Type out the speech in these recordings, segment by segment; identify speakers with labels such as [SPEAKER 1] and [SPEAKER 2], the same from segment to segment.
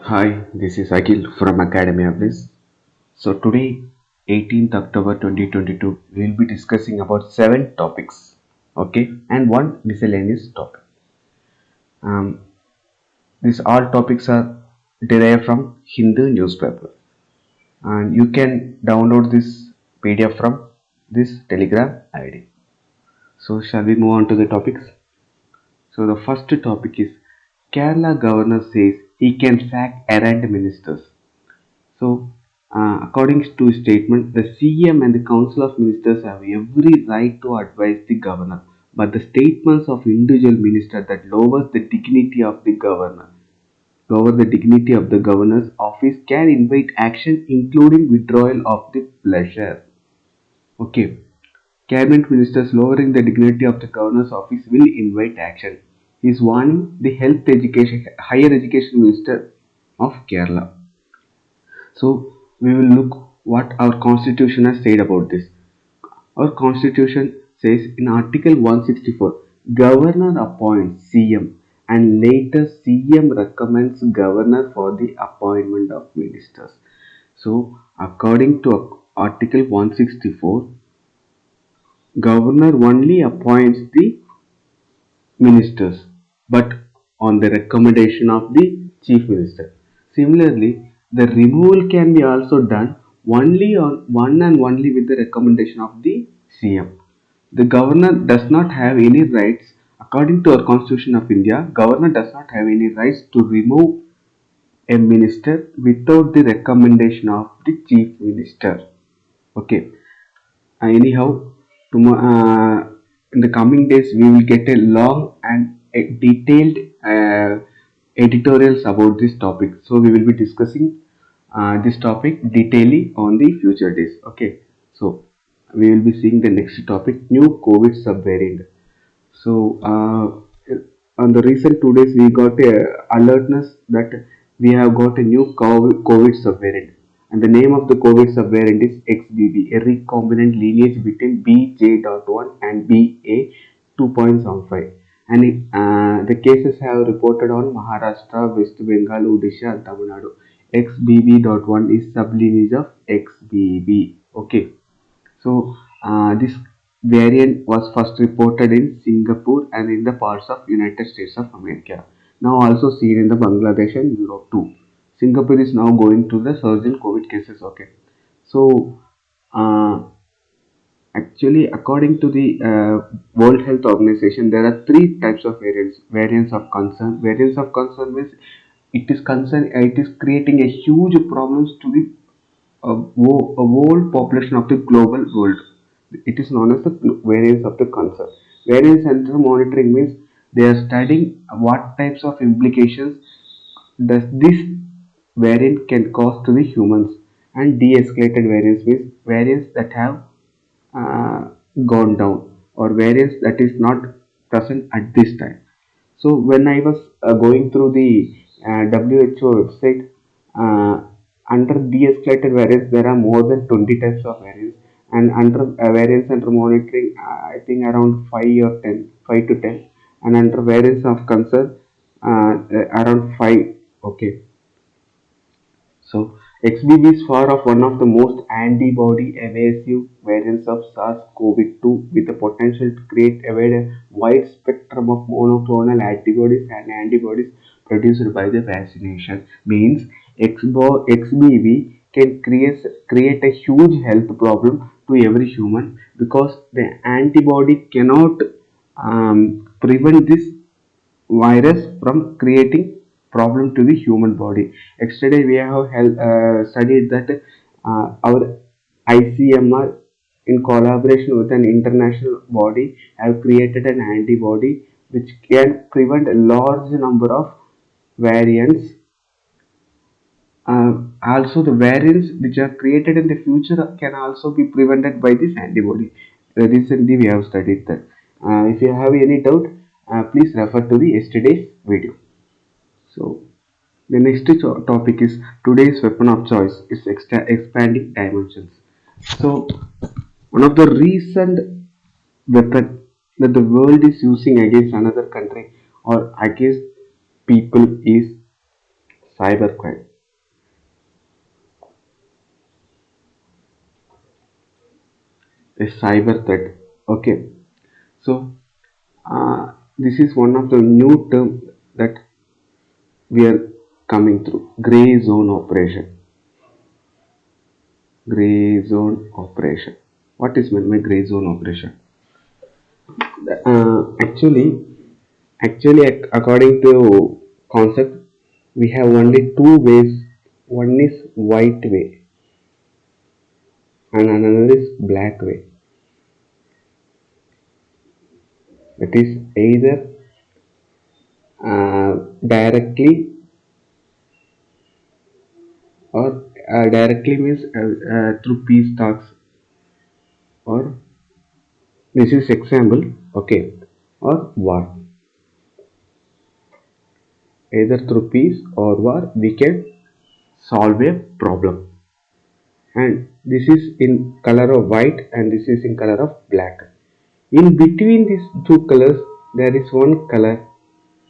[SPEAKER 1] Hi, this is Akhil from Academy of Bliss. So today, 18th October 2022, we will be discussing about 7 topics, okay, and one miscellaneous topic. Um, these all topics are derived from Hindu newspaper, and you can download this PDF from this Telegram ID. So shall we move on to the topics? So the first topic is Kerala governor says he can sack errant ministers. So, according to statement, the CM and the Council of Ministers have every right to advise the governor, but the statements of individual minister that lower the dignity of the governor's office can invite action, including withdrawal of the pleasure. Okay, cabinet ministers lowering the dignity of the governor's office will invite action. He is warning the higher education minister of Kerala. So we will look what our constitution has said about this. Our constitution says in Article 164, Governor appoints CM and later CM recommends Governor for the appointment of ministers. So according to Article 164, Governor only appoints the ministers, but on the recommendation of the chief minister. Similarly, the removal can be also done only on one and only with the recommendation of the CM. The governor does not have any rights, according to our Constitution of India, governor does not have any rights to remove a minister without the recommendation of the chief minister. Okay. Anyhow, in the coming days, we will get a long and a detailed editorials about this topic. So we will be discussing this topic detailedly on the future days. Okay, so we will be seeing the next topic: new COVID subvariant. So on the recent 2 days, we got a alertness that we have got a new COVID subvariant, and the name of the COVID subvariant is XBB, a recombinant lineage between BJ.1 and BA2.75. And the cases have reported on Maharashtra, West Bengal, Odisha, and Tamil Nadu. XBB.1 is sublineage of XBB. Okay. So this variant was first reported in Singapore and in the parts of United States of America. Now also seen in the Bangladesh and Europe too. Singapore is now going to the surge in COVID cases. Okay, so uh, actually, according to the World Health Organization, there are three types of variants. Variants of concern. Variants of concern means it is creating a huge problems to the a whole population of the global world. It is known as the variance of the concern. Variance center monitoring means they are studying what types of implications does this variant can cause to the humans, and de-escalated variance means variants that have uh, gone down or variance that is not present at this time. So when I was going through the WHO website, under de-escalated variants there are more than 20 types of variants, and under variance under monitoring I think around 5 to 10, and under variance of concern around 5. Okay, so XBB is far off one of the most antibody evasive variants of SARS-CoV-2 with the potential to create a wide spectrum of monoclonal antibodies and antibodies produced by the vaccination. Means XBB can create a huge health problem to every human because the antibody cannot prevent this virus from creating problem to the human body. Yesterday we have studied that our ICMR in collaboration with an international body have created an antibody which can prevent a large number of variants. Also the variants which are created in the future can also be prevented by this antibody. Recently we have studied that. If you have any doubt, please refer to the yesterday's video. So the next topic is today's weapon of choice is expanding dimensions. So one of the recent weapon that the world is using against another country or against people is cybercrime. A cyber threat. Okay, so this is one of the new term that we are coming through. Gray zone operation. Gray zone operation. What is meant by gray zone operation? Actually, according to concept, we have only two ways. One is white way, and another is black way. That is either directly or directly means through peace talks, or this is example, okay, or war. Either through peace or war, we can solve a problem. And this is in color of white and this is in color of black. In between these two colors, there is one color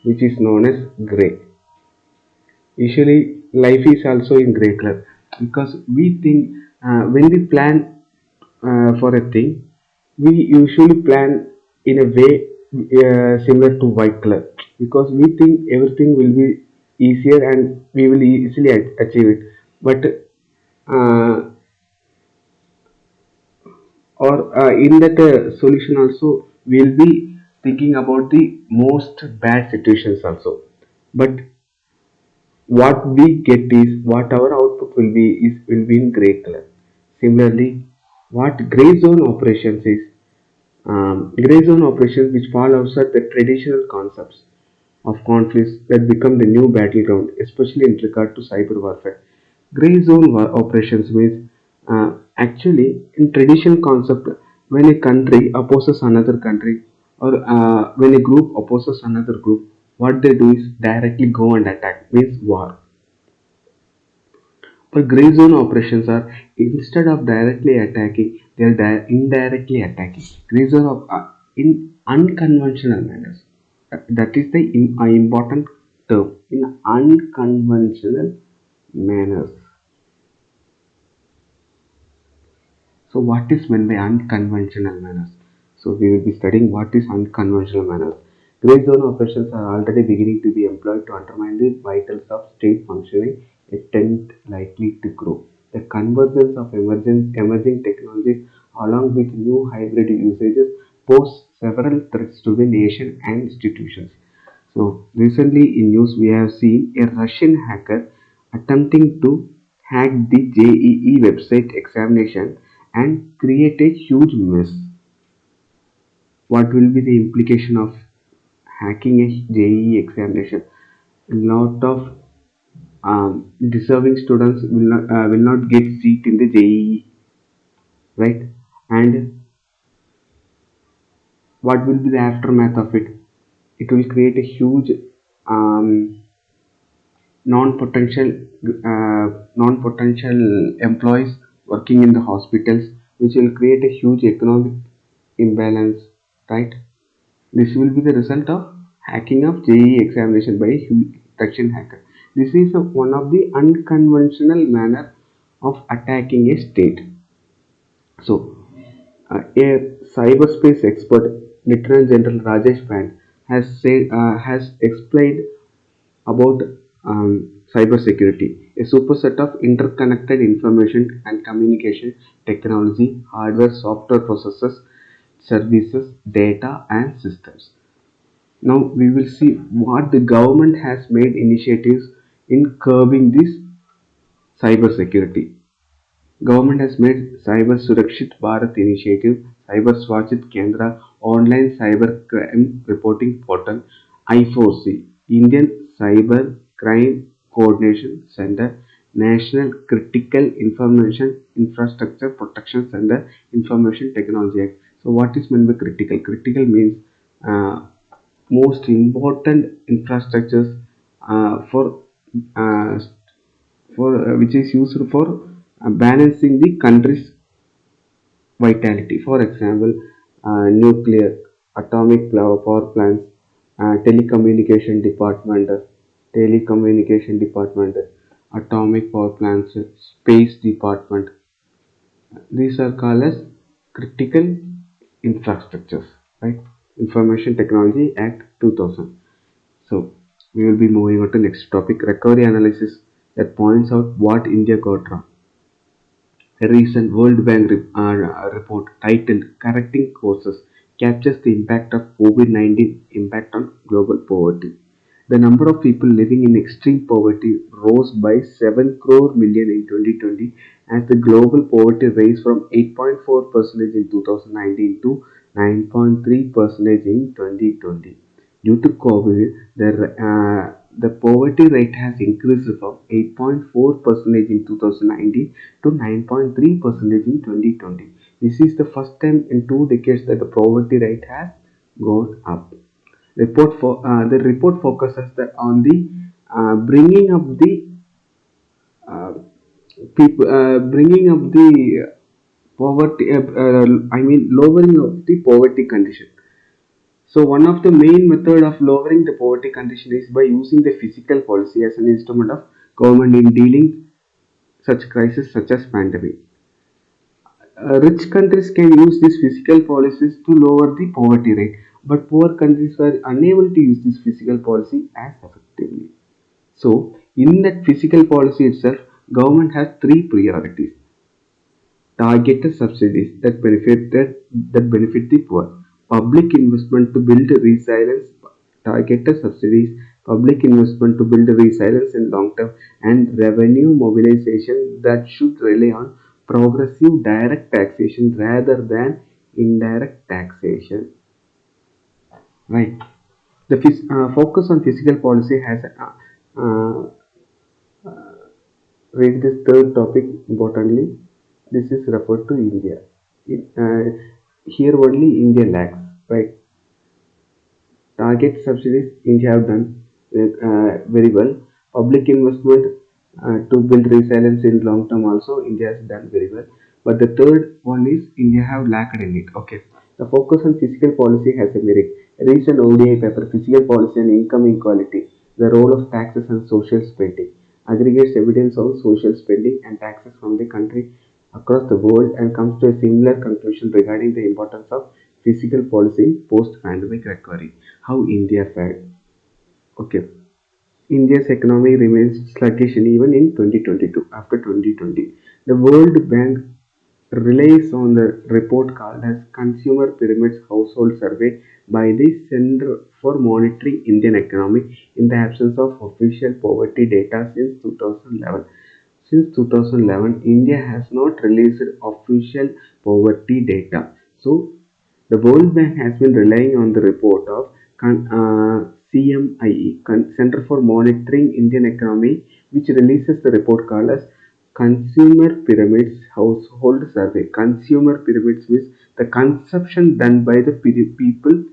[SPEAKER 1] which is known as gray. Usually, life is also in gray color because we think when we plan for a thing, we usually plan in a way similar to white color because we think everything will be easier and we will easily achieve it. But or in that solution also we'll be thinking about the most bad situations also, but what we get is what our output will be in gray color. Similarly, what gray zone operations is, gray zone operations which fall outside the traditional concepts of conflicts that become the new battleground, especially in regard to cyber warfare. Gray zone operations means actually in traditional concept, when a country opposes another country or when a group opposes another group, what they do is directly go and attack, means war. But gray zone operations are, instead of directly attacking, they are indirectly attacking. Gray zone in unconventional manners. That is the important term, in unconventional manners. So, what is meant by unconventional manners? So, we will be studying what is unconventional manners. Gray zone operations are already beginning to be employed to undermine the vitals of state functioning, a trend likely to grow. The convergence of emerging technologies along with new hybrid usages pose several threats to the nation and institutions. So, recently in news we have seen a Russian hacker attempting to hack the JEE website examination and create a huge mess. What will be the implication of hacking a JEE examination? A lot of deserving students will not get seat in the JEE, right? And what will be the aftermath of it? It will create a huge um, non-potential non-potential employees working in the hospitals, which will create a huge economic imbalance, right? This will be the result of hacking of JEE examination by a huge Russian hacker. This is one of the unconventional manner of attacking a state. So, a cyberspace expert, Lieutenant General Rajesh Pant, has explained about cybersecurity, a superset of interconnected information and communication technology, hardware, software processes, services, data, and systems. Now we will see what the government has made initiatives in curbing this cybersecurity. Government has made Cyber Surakshit Bharat initiative, Cyber Swachit Kendra, online cyber crime reporting portal, I4C, Indian Cyber Crime Coordination Center, National Critical Information Infrastructure Protection Center, Information Technology Act. So, what is meant by critical? Critical means uh, most important infrastructures for uh, which is used for balancing the country's vitality. For example, nuclear, atomic power plants, telecommunication department, telecommunication department, atomic power plants, space department. These are called as critical infrastructures, right? Information Technology Act 2000. So we will be moving on to next topic, recovery analysis that points out what India got wrong. A recent World Bank report titled Correcting Courses captures the impact of COVID-19 impact on global poverty. The number of people living in extreme poverty rose by 7 crore million in 2020 as the global poverty raised from 8.4% in 2019 to 9.3% in 2020. Due to COVID, the poverty rate has increased from 8.4% in 2019 to 9.3% in 2020. This is the first time in 2 decades that the poverty rate has gone up. The report focuses on the bringing up the people, bringing up the poverty. I mean, lowering of the poverty condition. So one of the main method of lowering the poverty condition is by using the fiscal policy as an instrument of government in dealing such crisis such as pandemic. Rich countries can use these fiscal policies to lower the poverty rate, but poor countries were unable to use this fiscal policy as effectively. So in that fiscal policy itself, government has three priorities: targeted subsidies that benefit the poor, public investment to build resilience, targeted subsidies, public investment to build resilience in long term, and revenue mobilization that should rely on progressive direct taxation rather than indirect taxation. Right. The focus on fiscal policy has read this third topic importantly. This is referred to India. Here only India lacks, right? Target subsidies India have done very well. Public investment to build resilience in long term also India has done very well. But the third one is India have lacked in it. Okay. The focus on fiscal policy has a merit. A recent ODI paper, Fiscal Policy and Income Inequality, the role of taxes and social spending, aggregates evidence on social spending and taxes from the country across the world and comes to a similar conclusion regarding the importance of fiscal policy in post-pandemic recovery. How India fared? Okay, India's economy remains sluggish even in 2022. After 2020, the World Bank relies on the report called as Consumer Pyramids Household Survey by the Center for Monitoring Indian Economy in the absence of official poverty data since 2011. Since 2011, India has not released official poverty data. So, the World Bank has been relying on the report of CMIE, Center for Monitoring Indian Economy, which releases the report called as Consumer Pyramids Household Survey. Consumer pyramids means the consumption done by the people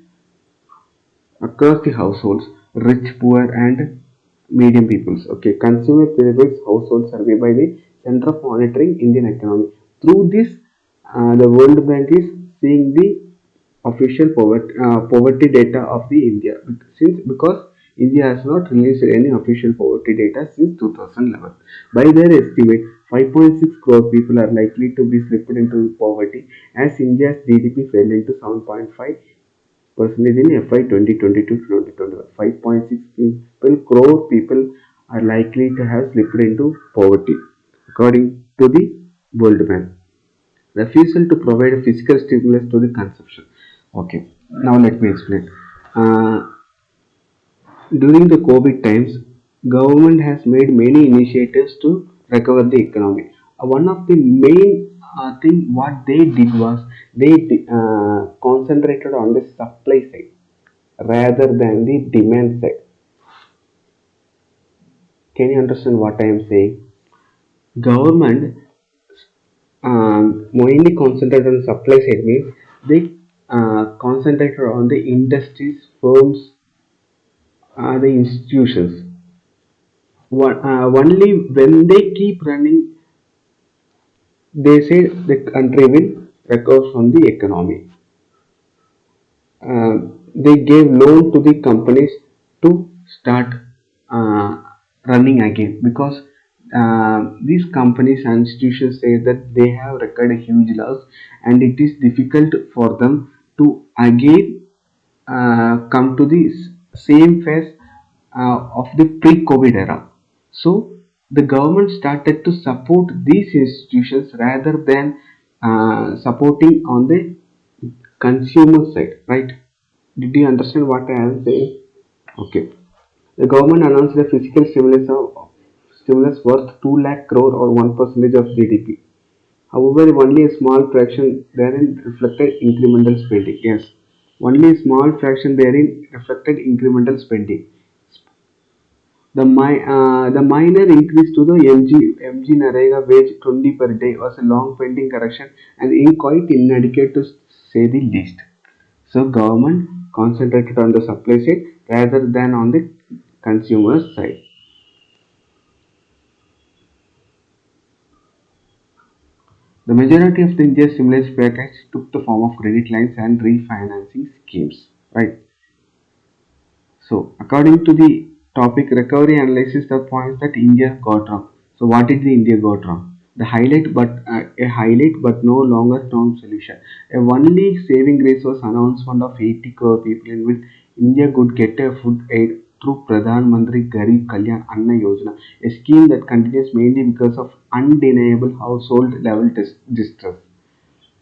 [SPEAKER 1] across the households, rich, poor, and medium peoples. Okay, Consumer Pyramids Household Survey by the Center of Monitoring Indian Economy. Through this, the World Bank is seeing the official poverty data of the India, since because India has not released any official poverty data since 2011. By their estimate, 5.6 crore people are likely to be slipped into poverty as India's GDP fell into 7.5% in FY 2022-2021. 5.6 crore people are likely to have slipped into poverty, according to the World Bank. Refusal to provide a physical stimulus to the consumption. Okay, now let me explain. Uh, During the COVID times, government has made many initiatives to recover the economy. One of the main thing what they did was they concentrated on the supply side rather than the demand side. Can you understand what I am saying? Government mainly concentrated on supply side means they concentrated on the industries, firms, the institutions. Only when they keep running, they say the country will recover from the economy. They gave loan to the companies to start running again, because these companies and institutions say that they have recorded a huge loss and it is difficult for them to again come to the same phase of the pre-COVID era. So the government started to support these institutions rather than supporting on the consumer side, right? Did you understand what I am saying? Okay. The government announced a fiscal stimulus worth 2 lakh crore or 1% of GDP. However, only a small fraction therein reflected incremental spending. Yes, only a small fraction therein reflected incremental spending. The minor increase to the MG Narega wage 20 per day was a long pending correction and quite inadequate to say the least. So government concentrated on the supply side rather than on the consumer side. The majority of the India's stimulus package took the form of credit lines and refinancing schemes. Right. So, according to the topic recovery analysis, the points that India got wrong. So, what did the India got wrong? The highlight, but a highlight, but no longer term solution. A only saving grace was announcement of 80 crore people in which India could get a food aid through Pradhan Mantri Garib Kalyan Anna Yojana, a scheme that continues mainly because of undeniable household level distress.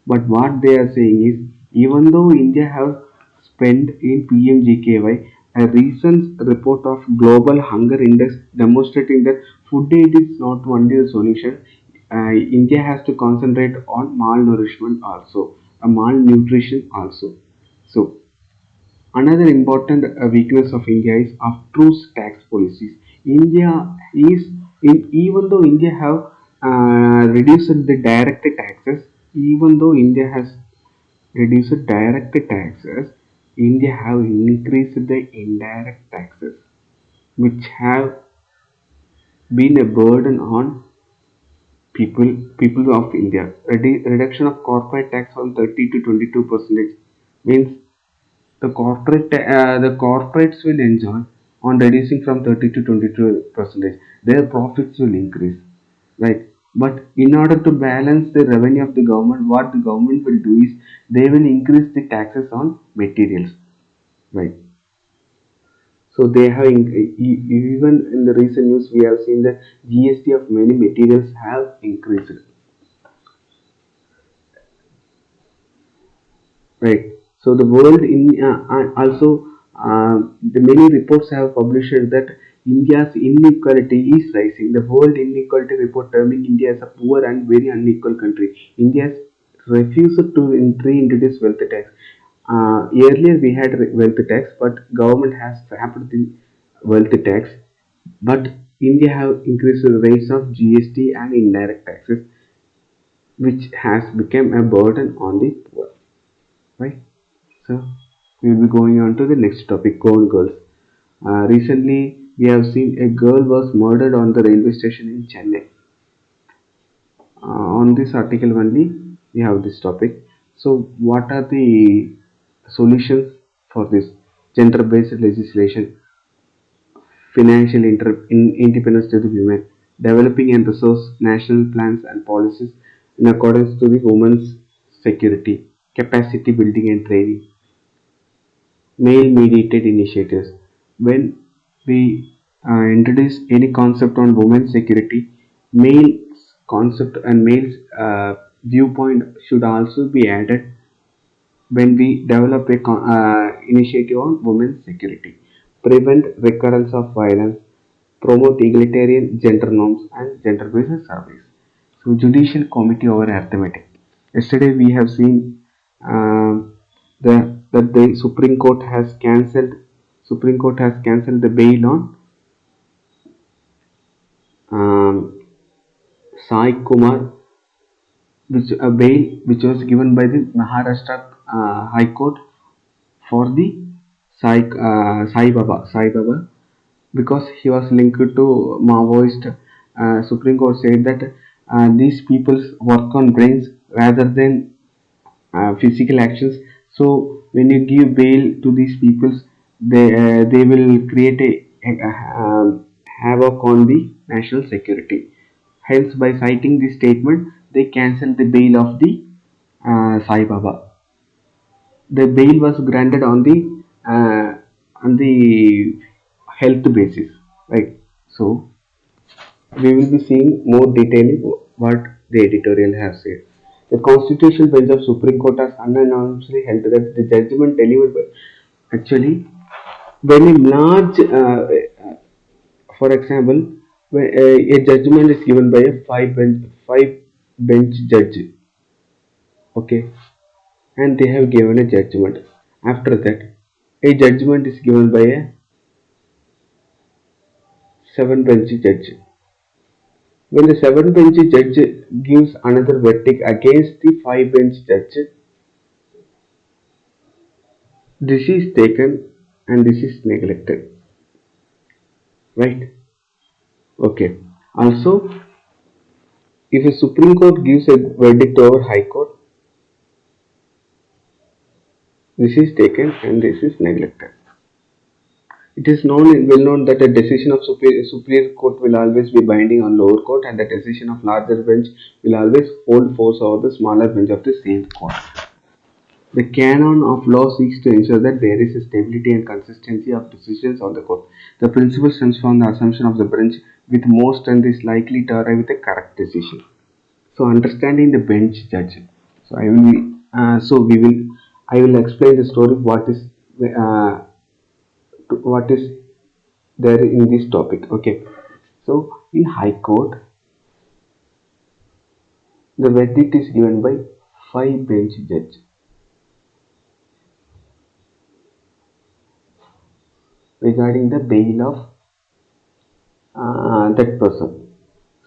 [SPEAKER 1] But what they are saying is, even though India has spent in PMGKY, a recent report of Global Hunger Index demonstrating that food aid is not only the solution, India has to concentrate on malnourishment also, malnutrition also. So, another important weakness of India is obtruse tax policies. India is, even though India have reduced the direct taxes, even though India has reduced direct taxes, India have increased the indirect taxes, which have been a burden on people of India. Reduction of corporate tax from 30 to 22 percentage means the corporates will enjoy on reducing from 30 to 22 percentage. Their profits will increase, right? But in order to balance the revenue of the government, what the government will do is they will increase the taxes on materials, right? So they have even in the recent news we have seen that GST of many materials have increased. Right. So the world in also the many reports have published that India's inequality is rising. The World Inequality Report terming India as a poor and very unequal country. India has refused to reintroduce wealth tax. Earlier we had wealth tax, but government has scrapped the wealth tax. But India have increased the rates of GST and indirect taxes, which has become a burden on the poor. Right. So we'll be going on to the next topic, gone girls. Recently, we have seen a girl was murdered on the railway station in Chennai. On this article only, we have this topic. So, what are the solutions for this gender-based legislation, financial independence to the women, developing and resource national plans and policies in accordance to the women's security, capacity building and training, male mediated initiatives. When we introduce any concept on women's security, male concept and male viewpoint should also be added when we develop a initiative on women's security, prevent recurrence of violence, promote egalitarian gender norms and gender-based service. So, Judicial Committee over Arithmetic. Yesterday we have seen that the Supreme Court has cancelled the bail on um, Sai Kumar, which a bail which was given by the Maharashtra High Court for the Sai Baba, because he was linked to Maoist. Supreme Court said that these people work on brains rather than physical actions. So when you give bail to these peoples, they will create a havoc on the national security. Hence, by citing this statement, they cancelled the bail of the Sai Baba. The bail was granted on the health basis, right? So we will be seeing more detailing what the editorial has said. The Constitutional Bench of Supreme Court has unanimously held that the judgment delivered by actually when a large, for example, when a judgment is given by a five bench judge, okay, and they have given a judgment. After that, a judgment is given by a seven bench judge. When the seven bench judge gives another verdict against the five bench judge, this is taken and this is neglected, right? Okay. Also, if a Supreme Court gives a verdict over High Court, this is taken and this is neglected. It is well known that a decision of superior court will always be binding on lower court, and the decision of larger bench will always hold force over the smaller bench of the same court. The canon of law seeks to ensure that there is a stability and consistency of decisions on the court. The principle stems from the assumption of the bench with more strength is likely to arrive with a correct decision. So, understanding the bench judge. So, I will explain the story of what is there in this topic. Okay. So, in High Court, the verdict is given by five bench judge regarding the bail of that person.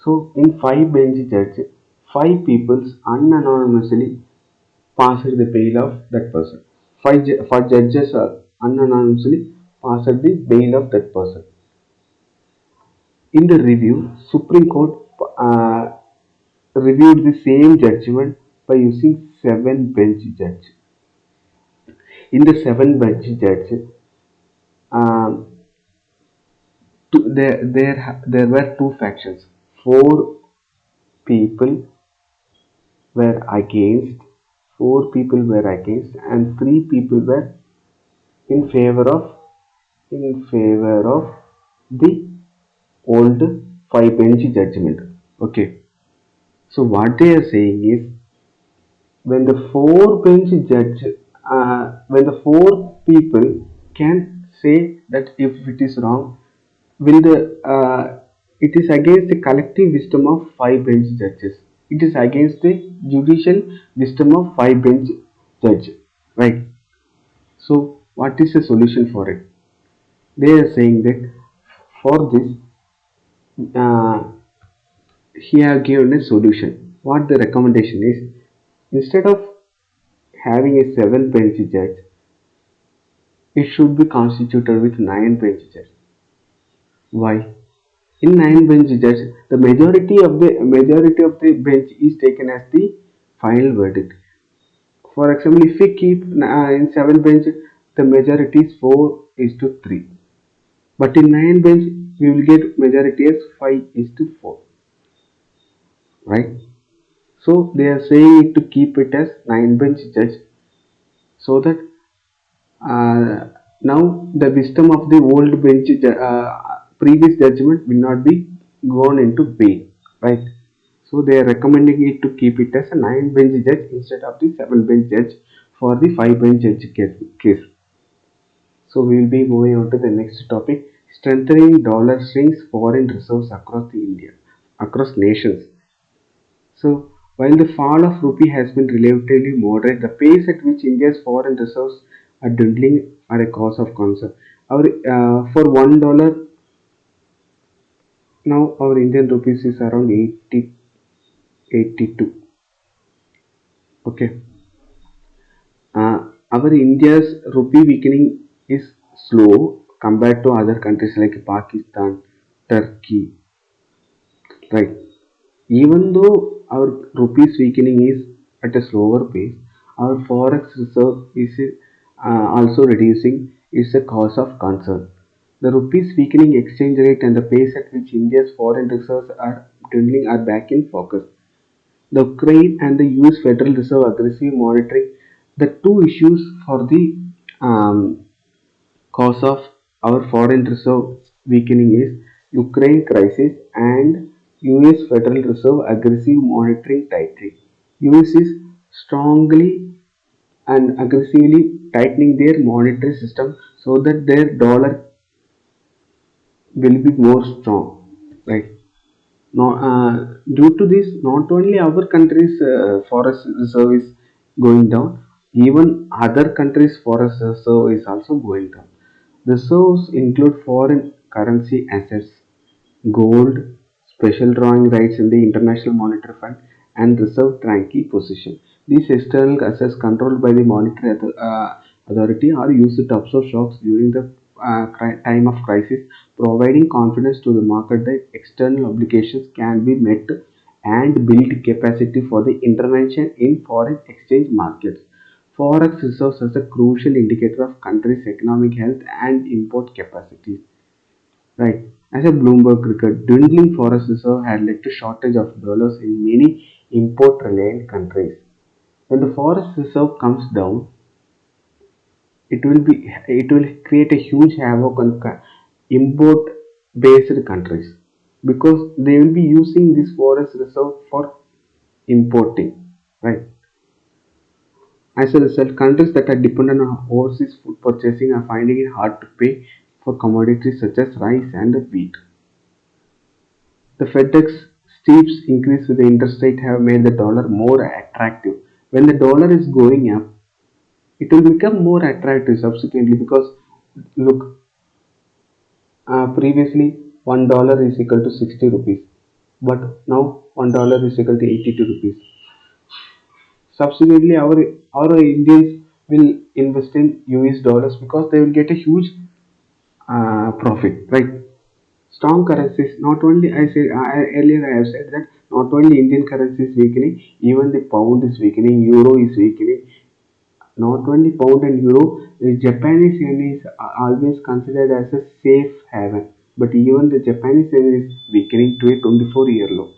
[SPEAKER 1] So, in five bench judge, five peoples unanimously passed the bail of that person. Five judges are unanimously passed the bail of that person. In the review, Supreme Court reviewed the same judgment by using seven bench judge. In the seven bench judge, um, there were two factions. Four people were against, four people were against, and three people were in favor of the old five bench judgment. Okay. So what they are saying is when the when the four people can say that if it is wrong, will the it is against the collective wisdom of five bench judges. It is against the judicial wisdom of five bench judge, right? So what is the solution for it? They are saying that for this, uh, he have given a solution. What the recommendation is, instead of having a seven bench judge, it should be constituted with nine bench judge. Why? In nine bench judge, the majority of the bench is taken as the final verdict. For example, if we keep in seven bench, the majority is 4:3. But in nine bench, we will get majority as 5:4. Right? So they are saying it to keep it as nine bench judge so that now the wisdom of the old bench previous judgment will not be gone into vain, right? So they are recommending it to keep it as a nine bench judge instead of the seven bench judge for the five bench judge case. So we will be moving on to the next topic: strengthening dollar strings foreign reserves across the India, across nations. So, while the fall of rupee has been relatively moderate, the pace at which India's foreign reserves are dwindling are a cause of concern. For $1 now, our Indian rupees is around 82. Okay, our India's rupee weakening is slow compared to other countries like Pakistan, Turkey, right? Even though our rupees weakening is at a slower pace, our forex reserve is also reducing is a cause of concern. The rupee's weakening exchange rate and the pace at which India's foreign reserves are dwindling are back in focus. The Ukraine and the US Federal Reserve aggressive monitoring, the two issues for the cause of our foreign reserve weakening is Ukraine crisis and US Federal Reserve aggressive monitoring tightening. US is strongly and aggressively tightening their monetary system so that their dollar will be more strong, right? Now, due to this, not only our country's forest reserve is going down, even other countries' forest reserve is also going down. Reserves include foreign currency assets, gold, special drawing rights in the International Monetary Fund, and reserve tranquil position. These external assets controlled by the monetary authority are used to absorb shocks during the time of crisis, providing confidence to the market that external obligations can be met and build capacity for the intervention in foreign exchange markets. Forex reserves as a crucial indicator of country's economic health and import capacity. Right. As a Bloomberg record, dwindling forex reserve had led to shortage of dollars in many import-reliant countries. When the forex reserve comes down, it will create a huge havoc on import-based countries because they will be using this forex reserve for importing. Right. As a result, countries that are dependent on overseas food purchasing are finding it hard to pay for commodities such as rice and wheat. The FedEx steeps increase with the interest rate have made the dollar more attractive. When the dollar is going up, it will become more attractive subsequently because look, previously $1 is equal to 60 rupees, but now $1 is equal to 82 rupees. Subsequently, our Indians will invest in US dollars because they will get a huge profit, right? Strong currencies, not only I said earlier I have said that not only Indian currency is weakening, even the pound is weakening, euro is weakening. Not only pound and euro, the Japanese yen is always considered as a safe haven. But even the Japanese yen is weakening to a 24-year low.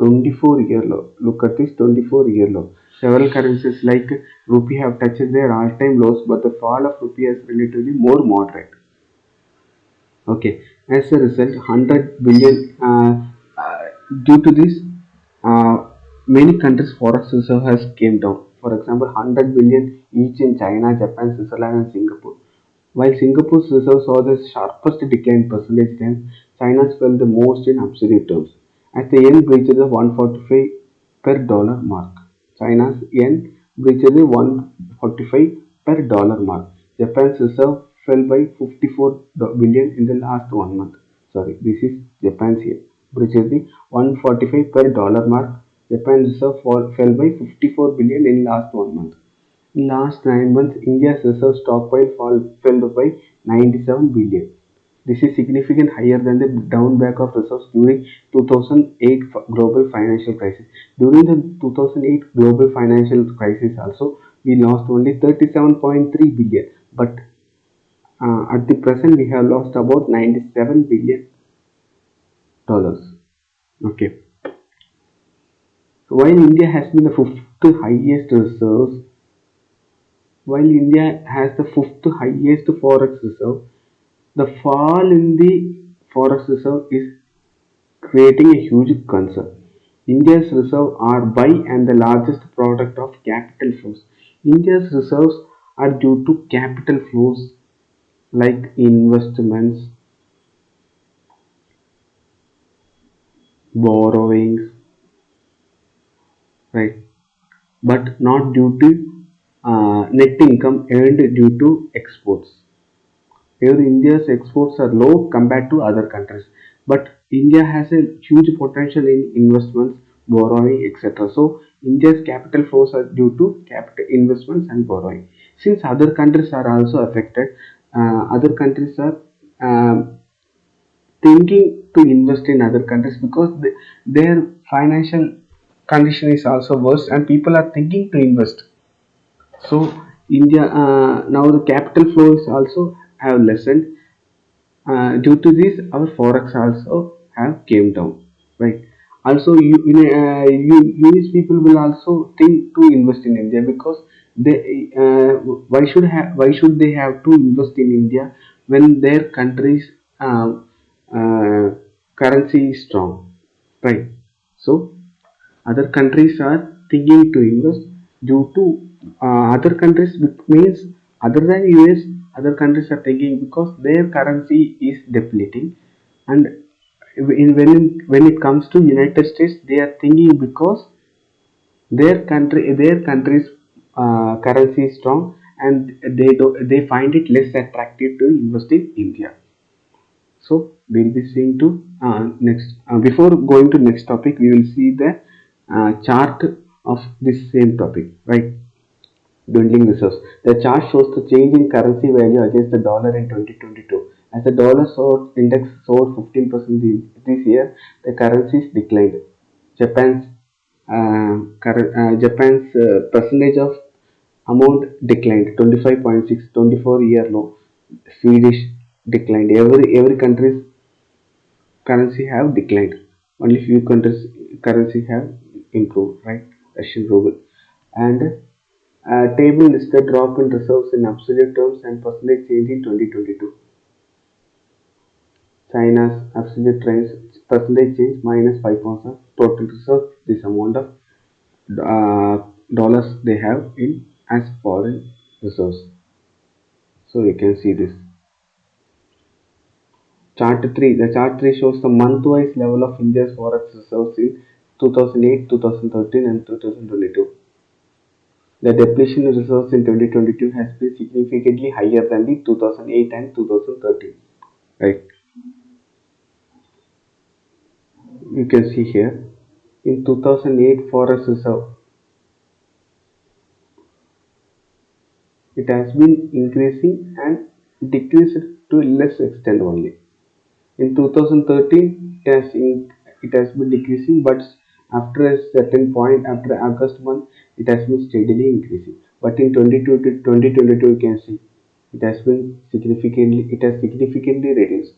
[SPEAKER 1] 24-year low. Look at this 24-year low. Several currencies like rupee have touched their all-time lows, but the fall of rupee is relatively more moderate. Okay, as a result, 100 billion. Due to this, uh, many countries' forex reserve has came down. For example, 100 billion each in China, Japan, Switzerland, and Singapore. While Singapore's reserve saw the sharpest decline in percentage terms, China's fell the most in absolute terms. At the end, breached the 145 per dollar mark. China's yen breached the 145 per dollar mark. Japan's reserve fell by 54 billion in the last 1 month. Sorry, this is Japan's yen. Breached the 145 per dollar mark. Japan's reserve fell by 54 billion in last 1 month. In last 9 months, India's reserve stockpile fell by 97 billion. This is significantly higher than the downback of reserves during 2008 global financial crisis. During the 2008 global financial crisis also, we lost only 37.3 billion. But at the present, we have lost about 97 billion dollars. Okay. So while India has been the fifth highest reserves, while India has the fifth highest forex reserve, the fall in the forex reserve is creating a huge concern. India's reserves are by and the largest product of capital flows. India's reserves are due to capital flows like investments, borrowings, right? But not due to net income earned due to exports. Here India's exports are low compared to other countries, but India has a huge potential in investments, borrowing, etc. So India's capital flows are due to capital investments and borrowing. Since other countries are also affected, other countries are thinking to invest in other countries because their financial condition is also worse, and people are thinking to invest. So India now the capital flows also have lessened. Due to this, our forex also have came down, right? Also, US people will also think to invest in India because they why should they have to invest in India when their country's um, uh, currency is strong, right? So other countries are thinking to invest due to other countries, which means other than US, other countries are thinking because their currency is depleting, and when it comes to United States, they are thinking because their country's currency is strong, and they find it less attractive to invest in India. So we'll be seeing to next. Before going to next topic, we will see the chart of this same topic, right? Dwindling reserves. The chart shows the change in currency value against the dollar in 2022. As the dollar index soared 15% this year, the currencies declined. Japan's Japan's percentage of amount declined 25.6, 24 year low. Swedish declined. Every country's currency have declined. Only few countries currency have improved, right? Russian ruble. And table listed drop in reserves in absolute terms and percentage change in 2022. China's absolute trends percentage change minus 5%. Total reserve, this amount of dollars they have in as foreign reserves. So you can see this. Chart 3. The chart 3 shows the month-wise level of India's forex reserves in 2008, 2013 and 2022. The depletion in reserves in 2022 has been significantly higher than the 2008 and 2013. Right? You can see here. In 2008, forex reserve it has been increasing and decreased to less extent only. In 2013, it has been decreasing, but after a certain point, after August month, it has been steadily increasing. But in 2022, you can see it has significantly reduced,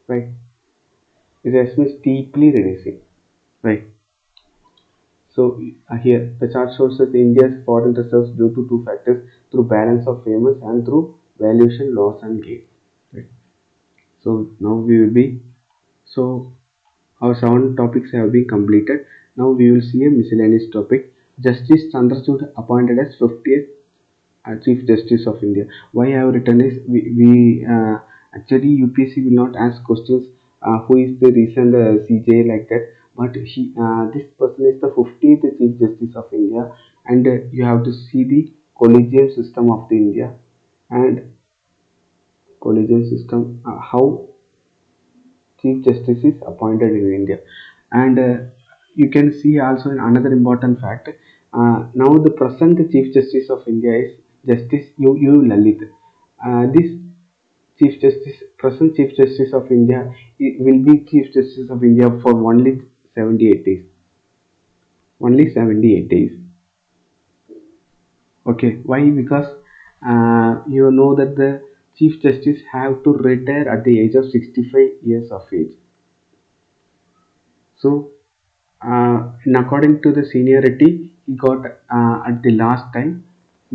[SPEAKER 1] right? It has been steeply reducing, right? So here the chart shows that India's foreign reserves due to two factors through balance of payments and through valuation loss and gain. Right. So now we will be so our 7 topics have been completed. Now we will see a miscellaneous topic. Justice Chandrachud appointed as 50th Chief Justice of India. Why I have written is we actually UPSC will not ask questions who is the recent CJ like that, but this person is the 50th Chief Justice of India, and you have to see the collegium system of the India and collegium system how Chief Justice is appointed in India, and you can see also another important fact. Now the present Chief Justice of India is Justice U. Lalit. This present Chief Justice of India, will be Chief Justice of India for only 78 days. Only 78 days. Okay, why? Because you know that the Chief Justice have to retire at the age of 65 years of age. So and according to the seniority he got at the last time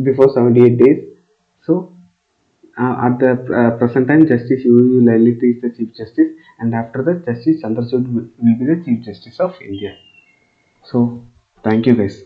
[SPEAKER 1] before 78 days. So at the present time Justice U. Lalit is the Chief Justice, and after that Justice Chandrachud will be the Chief Justice of India. So thank you guys.